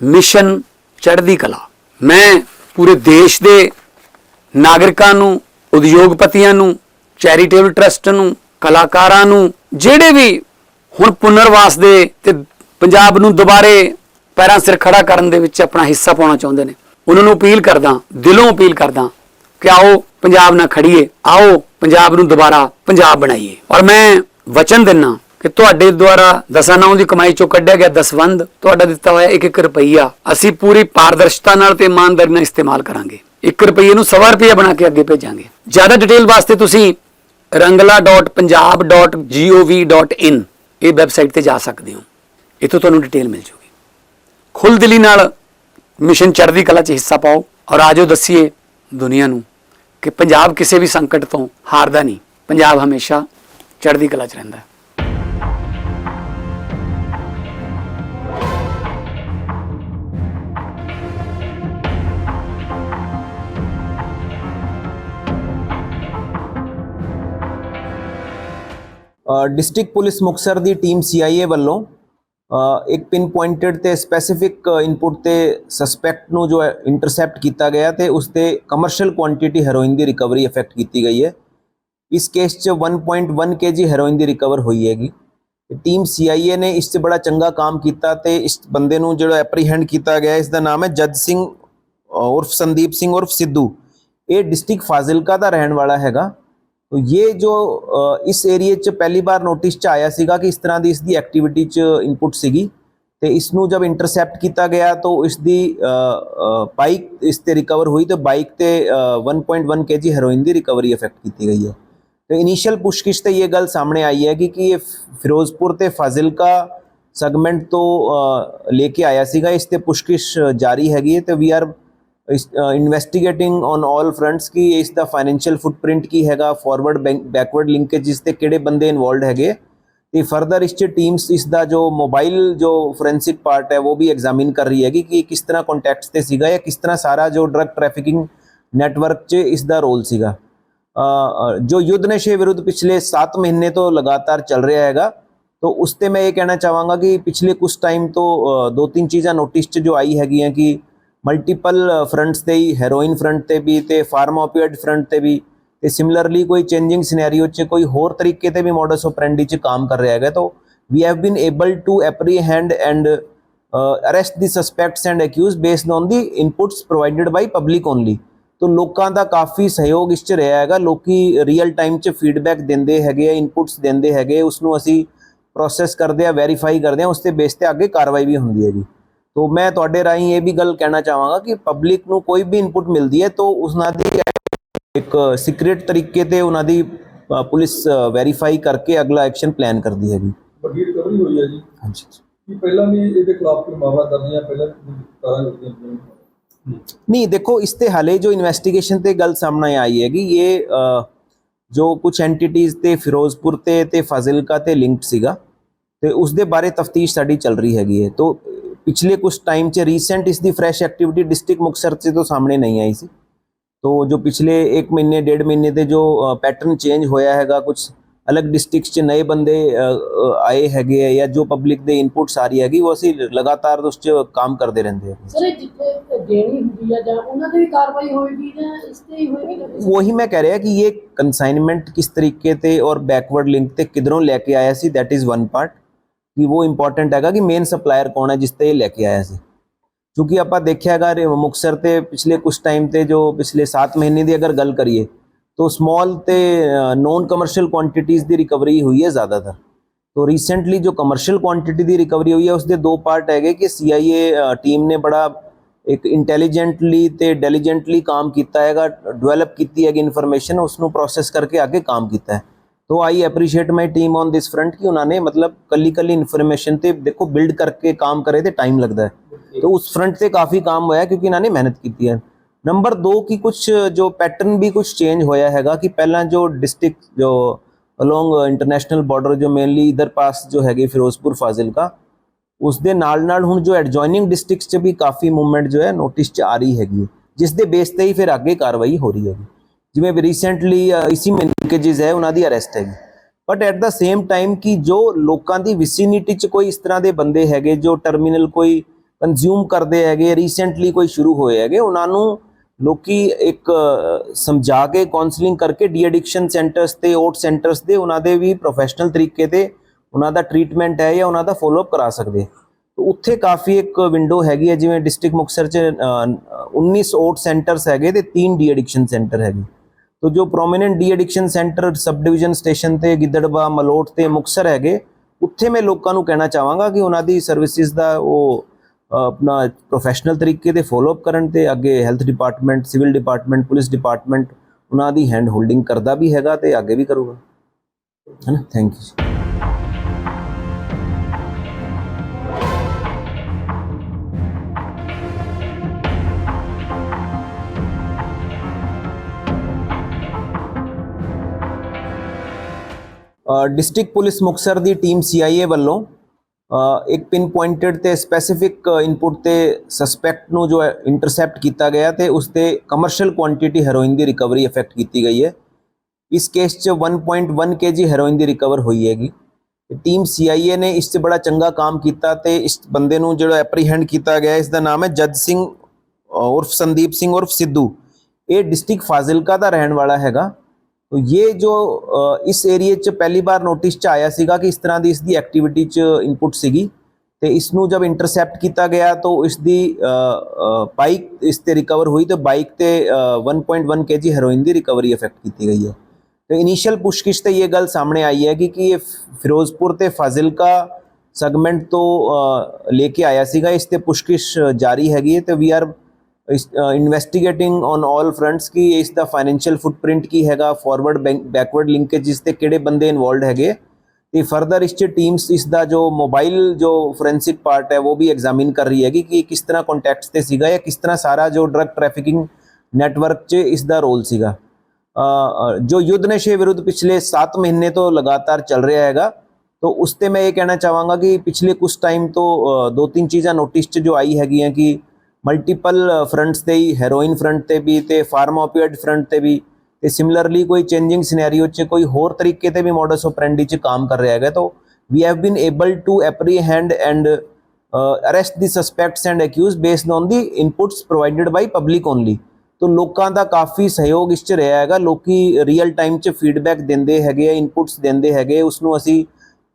Mission चढ़दी कला। मैं पूरे देश के नागरिकां नूं, उद्योगपतियां नूं, चैरीटेबल ट्रस्ट नूं, कलाकारां नूं, ਜਿਹੜੇ भी हुण पुनर्वास दे ते पंजाब नूं दुबारे पैरां सिर खड़ा करन दे विच अपना हिस्सा पाउणा चाहुंदे ने, उन्हां नूं अपील करदा, दिलों अपील करदा कि आओ पंजाब नाल खड़ीए, आओ पंजाब नूं दुबारा पंजाब बनाईए। और मैं वचन दिना कि तुहाडे द्वारा 10/9 की कमाई चों कढ़िया गया दसवंध, तुहाडा दिता होया 1-1 रुपईया असीं पूरी पारदर्शिता नाल ते ईमानदारी नाल इस्तेमाल करांगे। 1 रुपईए नूं 1.25 रुपया बना के अगे भेजांगे। ज़्यादा डिटेल वास्ते तुसीं rangla.punjab.gov.in ये वैबसाइट ते जा सकते हो, इत्थों तुहानूं डिटेल मिल जूगी। खुल दिली नाल मिशन चढ़दी कला च हिस्सा पाओ और आ जाओ दसीए दुनिया नूं कि पंजाब किसी भी संकट तो हारदा नहीं, पंजाब हमेशा चढ़दी कला च रहिंदा है। डिस्ट्रिक्ट पुलिस मुक्तसर की टीम CIA वालों एक पिन पॉइंटेड ते स्पैसीफिक इनपुट ते सस्पैक्ट नूं जो इंटरसैप्ट किया गया तो उसते कमर्शियल क्वांटिटी हैरोइन की रिकवरी इफैक्ट की गई है। इस केस च 1.1 kg हैरोइन की रिकवर हुई हैगी। टीम CIA ने इस बड़ा चंगा काम किया तो इस बंदे नूं जो एप्रीहेंड किया गया, इसका नाम है जज सिंह उर्फ संदीप सिंह उर्फ सिद्धू। ये डिस्ट्रिक्ट फाजिलका का रहने वाला हैगा। तो ये जो इस एरिए च पहली बार नोटिस च आया सीगा कि इस तरह की इसकी एक्टिविटी च इनपुट सीगी तो इसनूं जब इंटरसैप्ट किया गया तो इसकी बाइक इसते रिकवर हुई तो बाइक ते 1.1 kg हैरोइन की रिकवरी इफैक्ट की गई है। तो इनिशियल पुछगिछ ते ये गल सामने आई है कि ये फिरोजपुर ते फाजिलका सैगमेंट तो लेके आया सीगा। इस ते पुछगिछ जारी हैगी है। तो we are investigating on all fronts की इसका फाइनेंशियल फुटप्रिंट की हैगा, फॉरवर्ड बैकवर्ड लिंकेजिस ते किहड़े बंदे इन्वॉल्व हैगे ते फर्दर इस टीम्स इसका जो मोबाइल जो फोरेंसिक पार्ट है वो भी एग्जामिन कर रही हैगी कि किस तरह कॉन्टैक्ट्स ते सीगा या किस तरह सारा जो ड्रग ट्रैफिकिंग नैटवर्क च इसका रोल सीगा। जो युद्ध नशे विरुद्ध पिछले 7 महीने तो लगातार चल रहा हैगा तो उसते मैं ये कहना चाहवागा कि पिछले कुछ टाइम तो 2-3 चीज़ां नोटिस च जो आई हैगी हैं कि मल्टीपल फ्रंट्स ते ही हैरोइन फ्रंट ते भी ते फार्मा ओपियोइड फ्रंट ते भी ते सिमिलरली कोई चेंजिंग सिनेरियो च कोई होर तरीके ते भी मॉडस ऑपरेंडी च काम कर रहा है। तो we have been able to apprehend and arrest the suspects and accuse based on the inputs provided by public only. तो लोगों का काफ़ी सहयोग इस रहा है। लोग रियल टाइम च फीडबैक देंदे हैगे, इनपुट्स देंदे हैगे, उसनूं असी प्रोसैस करते हैं, वैरीफाई करते हैं, उसते बेस ते आगे कार्रवाई भी होंदी हैगी। तो मैं तुहाडे राहीं ये भी गल कहना चाहांगा कि पब्लिक नूं कोई भी इनपुट मिलती है तो उसनां दी एक सीक्रेट तरीके ते उन्हां दी पुलिस वैरीफाई करके अगला एक्शन प्लान करती हैगी। बड़ी रिकवरी हुई है जी। हाँ जी। कि पहला भी इहदे खिलाफ कोई मामला दर्ज है, पहला कारां जुड़दियां नहीं। देखो इसते हाले जो इन्वेस्टिगेशन ते गल सामने आई हैगी ये जो कुछ एंटिटीज़ ते फिरोजपुर ते फाजिलका ते लिंक्ड सीगा ते उसदे बारे तफ्तीश साडी चल रही हैगी है। तो पिछले कुछ टाइम च रीसेंट इसकी फ्रैश एक्टिविटी डिस्ट्रिक्ट मुक्तसर से तो सामने नहीं आई सी। तो जो पिछले 1 महीने 1.5 महीने से जो पैटर्न चेंज होया हैगा, कुछ अलग डिस्ट्रिक्ट च नए बंदे आए हैगे या जो पब्लिक दे इनपुट्स आ रही हैगी वो असी लगातार उस च काम करते रहते हैं। सर जिथे देनी हुंदी है जां उन्हां ते भी कार्रवाई होएगी जां इस ते ही होएगी? वही मैं कह रहा कि ये कंसाइनमेंट किस तरीके ते और बैकवर्ड लिंक ते किधरों लेके आया सी, दैट इज़ वन पार्ट कि वो इंपॉर्टेंट हैगा कि मेन सप्लायर कौन है जिसते ये लेके आया सी। क्योंकि आप देखिया हैगा मुक्तसर ते पिछले कुछ टाइम ते जो पिछले 7 महीने की अगर गल करिए तो स्मॉल ते नॉन कमर्शियल क्वांटिटीज़ की रिकवरी हुई है ज़्यादातर। तो रिसेंटली जो कमर्शियल क्वांटिटी की रिकवरी हुई है उसके 2 पार्ट है कि CIA टीम ने बड़ा एक इंटैलीजेंटली ते डेलीजेंटली काम किया है, डेवलप की है इन्फॉर्मेशन, उसनों प्रोसैस करके आगे काम किया है। तो I appreciate my team on this front कि उन्होंने मतलब कली इन्फॉर्मेशन ते देखो बिल्ड करके काम करे तो टाइम लगता है। तो उस फ्रंट से काफ़ी काम होया क्योंकि इन्होंने मेहनत की है। नंबर 2 की कुछ जो पैटर्न भी कुछ चेंज होया हैगा कि पहला जो डिस्ट्रिक्ट जो अलोंग इंटरनेशनल बॉर्डर जो मेनली इधर पास जो है फिरोजपुर फाजिलका उसके नाल हुण जो एडजॉइनिंग डिस्ट्रिक्ट च भी काफ़ी मूवमेंट जो है नोटिस च आ रही हैगी, जिसके बेस ते ही फिर आगे कार्रवाई हो रही हैगी। जिमें भी रिसेंटली इसी में लिंकेजिज है उन्होंने अरेस्ट हैगी। But at the same time कि जो लोगों की विसिनिटी च कोई इस तरह के बंदे हैगे जो टर्मिनल कोई ਕੰਜ਼ਿਊਮ ਕਰਦੇ ਹੈਗੇ, ਰੀਸੈਂਟਲੀ ਕੋਈ ਸ਼ੁਰੂ ਹੋਏ ਹੈਗੇ, ਉਹਨਾਂ ਨੂੰ ਲੋਕੀ ਇੱਕ ਸਮਝਾ ਕੇ ਕਾਉਂਸਲਿੰਗ ਕਰਕੇ ਡੀ ਐਡਿਕਸ਼ਨ ਸੈਂਟਰਸ ਤੇ ਓਟ ਸੈਂਟਰਸ ਦੇ ਉਹਨਾਂ ਦੇ ਵੀ ਪ੍ਰੋਫੈਸ਼ਨਲ ਤਰੀਕੇ ਤੇ ਉਹਨਾਂ ਦਾ ਟ੍ਰੀਟਮੈਂਟ ਹੈ ਜਾਂ ਉਹਨਾਂ ਦਾ ਫੋਲੋਅਪ ਕਰਾ ਸਕਦੇ। ਉੱਥੇ ਕਾਫੀ ਇੱਕ ਵਿੰਡੋ ਹੈਗੀ ਹੈ, ਜਿਵੇਂ ਡਿਸਟ੍ਰਿਕਟ ਮੁਕਤਸਰ 'ਚ 19 ਓਟ ਸੈਂਟਰਸ ਹੈਗੇ ਤੇ 3 ਡੀ ਐਡਿਕਸ਼ਨ ਸੈਂਟਰ ਹੈਗੇ। ਤੋ ਜੋ prominent de addiction centre sub division station ਤੇ ਗਿੱਦੜਬਾ, ਮਲੋਟ ਤੇ ਮੁਕਤਸਰ ਹੈਗੇ, ਉੱਥੇ ਮੈਂ ਲੋਕਾਂ ਨੂੰ ਕਹਿਣਾ ਚਾਹਾਂਗਾ ਕਿ ਉਹਨਾਂ ਦੀ ਸਰਵਿਸਿਜ਼ ਦਾ ਉਹ ਆਪਣਾ ਪ੍ਰੋਫੈਸ਼ਨਲ ਤਰੀਕੇ ਤੇ ਫੋਲੋਅਪ ਕਰਨ ਤੇ ਅੱਗੇ health department, civil department, police department ਉਹਨਾਂ ਦੀ ਹੈਂਡ ਹੋਲਡਿੰਗ ਕਰਦਾ ਵੀ ਹੈਗਾ ਤੇ ਅੱਗੇ ਵੀ ਕਰੂਗਾ, ਹੈ ਨਾ। Thank you. District police Muktsar the team CIA ਵੱਲੋਂ ਇੱਕ ਪਿਨ ਪੁਆਇੰਟਡ ਤੇ ਸਪੈਸੀਫਿਕ ਇਨਪੁਟ ਤੇ ਸਸਪੈਕਟ ਨੂੰ ਜੋ ਇੰਟਰਸੈਪਟ ਕੀਤਾ ਗਿਆ ਤੇ ਉਸ ਤੇ ਕਮਰਸ਼ੀਅਲ ਕੁਆਂਟੀਟੀ ਹੈਰੋਇਨ ਦੀ ਰਿਕਵਰੀ ਇਫੈਕਟ ਕੀਤੀ ਗਈ ਹੈ। ਇਸ ਕੇਸ 'ਚ 1.1 kg ਹੈਰੋਇਨ ਦੀ ਰਿਕਵਰ ਹੋਈ ਹੈਗੀ। ਟੀਮ CIA ਨੇ ਇਸ 'ਚ ਬੜਾ ਚੰਗਾ ਕੰਮ ਕੀਤਾ ਤੇ ਇਸ ਬੰਦੇ ਨੂੰ ਜਿਹੜਾ ਐਪਰੀਹੈਂਡ ਕੀਤਾ ਗਿਆ, ਇਸ ਦਾ ਨਾਮ ਹੈ ਜੱਜ ਸਿੰਘ ਉਰਫ ਸੰਦੀਪ ਸਿੰਘ ਉਰਫ ਸਿੱਧੂ। ਇਹ ਡਿਸਟ੍ਰਿਕਟ ਫਾਜ਼ਿਲਕਾ ਦਾ ਰਹਿਣ ਵਾਲਾ ਹੈਗਾ। तो ये जो इस एरिए च पहली बार नोटिस च आया सीगा कि इस तरह की इसकी एक्टिविटी च इनपुट सीगी ते इसनू जब इंटरसैप्ट किया गया तो इसकी बाइक इस ते रिकवर हुई तो बाइक ते 1.1 kg हेरोइन की रिकवरी इफेक्ट की गई है। तो इनिशियल पुछगिछ ते ये गल सामने आई है कि ये फिरोजपुर ते फाजिलका सैगमेंट तो लेके आया सीगा। इस ते पुछगिछ जारी हैगी तो we are investigating on all fronts ਕਿ ਇਸ ਦਾ ਫਾਈਨੈਂਸ਼ੀਅਲ ਫੁੱਟਪ੍ਰਿੰਟ ਕੀ ਹੈਗਾ, ਫਾਰਵਰਡ ਬੈਕਵਰਡ ਲਿੰਕੇਜਸ ਤੇ ਕਿਹੜੇ ਬੰਦੇ ਇਨਵੋਲਡ ਹੈਗੇ ਤੇ ਫਰਦਰ ਇਸ 'ਚ ਟੀਮਸ ਇਸ ਦਾ ਜੋ ਮੋਬਾਈਲ ਜੋ ਫੋਰੈਂਸਿਕ ਪਾਰਟ ਹੈ ਉਹ ਵੀ ਐਗਜ਼ਾਮਿਨ ਕਰ ਰਹੀ ਹੈਗੀ ਕਿ ਕਿਸ ਤਰ੍ਹਾਂ ਕੰਟੈਕਟਸ ਤੇ ਸੀਗਾ ਜਾਂ ਕਿਸ ਤਰ੍ਹਾਂ ਸਾਰਾ ਜੋ ਡਰਗ ਟ੍ਰੈਫਿਕਿੰਗ ਨੈਟਵਰਕ 'ਚ ਇਸ ਦਾ ਰੋਲ ਸੀਗਾ। ਜੋ युद्ध नशे विरुद्ध पिछले 7 महीने तो लगातार चल रहा हैगा। तो उस पर मैं ये कहना चाहूँगा कि पिछले कुछ टाइम तो 2-3 चीज़ां नोटिस 'ਚ जो आई हैगियां कि मल्टीपल फ्रंट्स ते ही हैरोइन फ्रंट ते भी ते फार्माओपियड फ्रंट ते भी ते सिमिलरली कोई चेंजिंग सिनेरियो च कोई होर तरीके ते भी मॉडस ऑपरेंडी च काम कर रहा है। तो we have been able to apprehend and arrest the suspects and accuse based on the inputs provided by public only. तो लोगों का काफ़ी सहयोग इस च रहा है। लोग रियल टाइम च फीडबैक देंदे हैगे, इनपुट्स देंदे हैगे, उसनू असी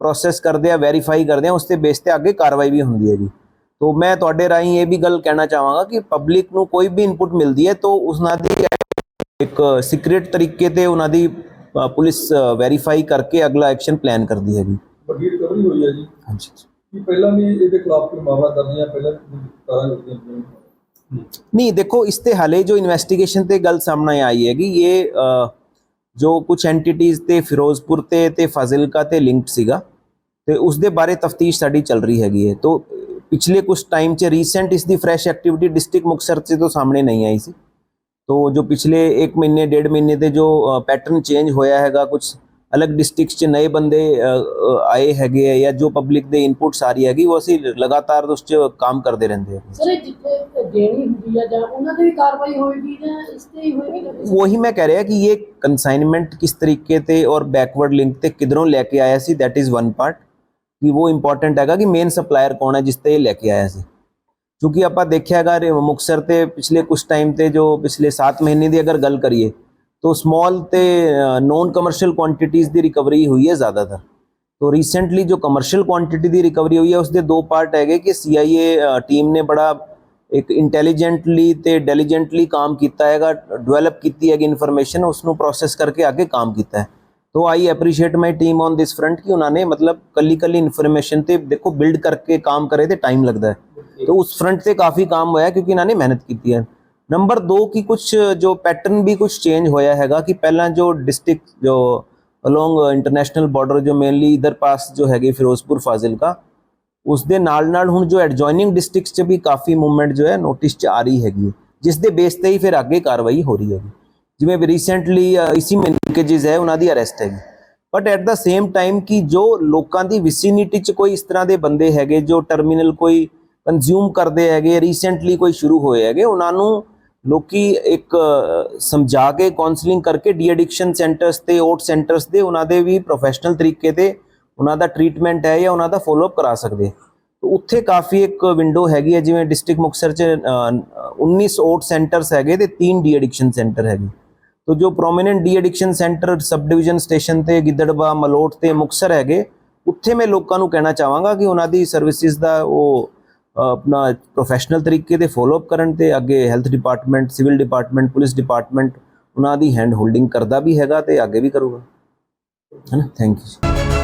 प्रोसैस करते हैं, वेरीफाई करते हैं, उसके बेस ते आगे कार्रवाई भी होंदी हैगी। तो मैं तुहाडे राही ये भी गल कहना चाहांगा कि पब्लिक ਨੂੰ कोई भी इनपुट मिलती है तो उसना दी एक सीक्रेट तरीके ते उन्हां दी पुलिस वेरीफाई करके अगला एक्शन प्लान करती हैगी। ਵੱਡੀ ਰਿਕਵਰੀ ਹੋਈ ਹੈ ਜੀ। ਹਾਂਜੀ ਕੀ ਪਹਿਲਾਂ ਵੀ ਇਹਦੇ ਖਿਲਾਫ ਕੋਈ ਮਾਮਲਾ ਦਰਜ ਹੈ? ਪਹਿਲਾਂ ਕਾਰਾਂ ਜੁੜਦੀਆਂ नहीं, देखो इस ते हाले जो इन्वेस्टिगेशन ते गल सामने आई हैगी, ये जो कुछ एंटिटीज़ ते फिरोजपुर ते फाजिलका ते लिंक्ड सीगा ते उस दे बारे तफ्तीश साडी चल रही हैगी है। तो पिछले कुछ टाइम च रीसेंट इसकी फ्रैश एक्टिविटी डिस्ट्रिक्ट मुक्तसर से तो सामने नहीं आई सी। तो जो पिछले 1 महीने 1.5 महीने से जो पैटर्न चेंज होया हैगा, कुछ अलग डिस्ट्रिक्ट च नए बंदे आए हैगे या जो पब्लिक दे इनपुट्स आ रही हैगी वो असी लगातार उस च काम करते रहते हैं। सर जिथे देनी हुंदी है जां उन्हां ते भी कार्रवाई होएगी जां इस ते ही होएगी? वही मैं कह रहा कि ये कंसाइनमेंट किस तरीके ते और बैकवर्ड लिंक ते किधरों लेके आया सी, दैट इज़ वन पार्ट कि वो इंपॉर्टेंट हैगा कि मेन सप्लायर कौन है जिस ते लेके आया सी। क्योंकि आप देखिया हैगा मुक्तसर ते पिछले कुछ टाइम ते जो पिछले 7 महीने की अगर गल करिए तो स्मॉल ते नॉन कमर्शियल क्वांटिटीज़ की रिकवरी हुई है ज़्यादातर। तो रिसेंटली जो कमर्शियल क्वांटिटी की रिकवरी हुई है उसके 2 पार्ट है कि CIA टीम ने बड़ा एक इंटैलीजेंटली ते डेलीजेंटली काम किया है, डेवलप की है इन्फॉर्मेशन, उसनू प्रोसैस करके आगे काम किया है। तो I appreciate my team on this front कि उन्होंने मतलब कली इन्फॉर्मेशन ते देखो बिल्ड करके काम करे तो टाइम लगता है। तो उस फ्रंट से काफ़ी काम होया क्योंकि इन्होंने मेहनत की है। नंबर 2 की कुछ जो पैटर्न भी कुछ चेंज होया हैगा कि पहला जो डिस्ट्रिक्ट जो अलोंग इंटरनेशनल बॉर्डर जो मेनली इधर पास जो है फिरोजपुर फाजिलका उस दे नाल हुण जो एडजॉइनिंग डिस्ट्रिक्ट च भी काफ़ी मूवमेंट जो है नोटिस च आ रही हैगी, जिस दे बेस ते ही फिर आगे कार्रवाई हो रही हैगी। जिवें भी रिसेंटली इसी लिंकेजिज है उन्हां दी अरेस्ट हैगी। But at the same time कि जो लोगों की विसिनिटी च कोई इस तरह के बंदे हैगे जो टर्मिनल कोई कंज्यूम करते हैगे, रिसेंटली कोई शुरू होए हैगे, उन्होंने लोग एक समझा के काउंसलिंग करके डी एडिक्शन सेंटर्स ते ओट सेंटर्स दे उन्होंने भी प्रोफैशनल तरीके ते उन्हों दा ट्रीटमेंट है या उन्हों दा फॉलोअप करा सकते। ਉੱਥੇ ਕਾਫੀ ਇੱਕ ਵਿੰਡੋ ਹੈਗੀ ਹੈ, ਜਿਵੇਂ ਡਿਸਟ੍ਰਿਕਟ ਮੁਕਤਸਰ 'ਚ 19 ਓਟ ਸੈਂਟਰਸ ਹੈਗੇ ਤੇ 3 ਡੀ ਐਡਿਕਸ਼ਨ ਸੈਂਟਰ ਹੈਗੇ। ਤੋ ਜੋ prominent de addiction centre sub division station ਤੇ ਗਿੱਦੜਬਾ, ਮਲੋਟ ਤੇ ਮੁਕਤਸਰ ਹੈਗੇ, ਉੱਥੇ ਮੈਂ ਲੋਕਾਂ ਨੂੰ ਕਹਿਣਾ ਚਾਹਾਂਗਾ ਕਿ ਉਹਨਾਂ ਦੀ ਸਰਵਿਸਿਜ਼ ਦਾ ਉਹ ਆਪਣਾ ਪ੍ਰੋਫੈਸ਼ਨਲ ਤਰੀਕੇ ਤੇ ਫੋਲੋਅਪ ਕਰਨ, ਤੇ ਅੱਗੇ health department, civil department, police department ਉਹਨਾਂ ਦੀ ਹੈਂਡ ਹੋਲਡਿੰਗ ਕਰਦਾ ਵੀ ਹੈਗਾ ਤੇ ਅੱਗੇ ਵੀ ਕਰੂਗਾ, ਹੈ ਨਾ। Thank you.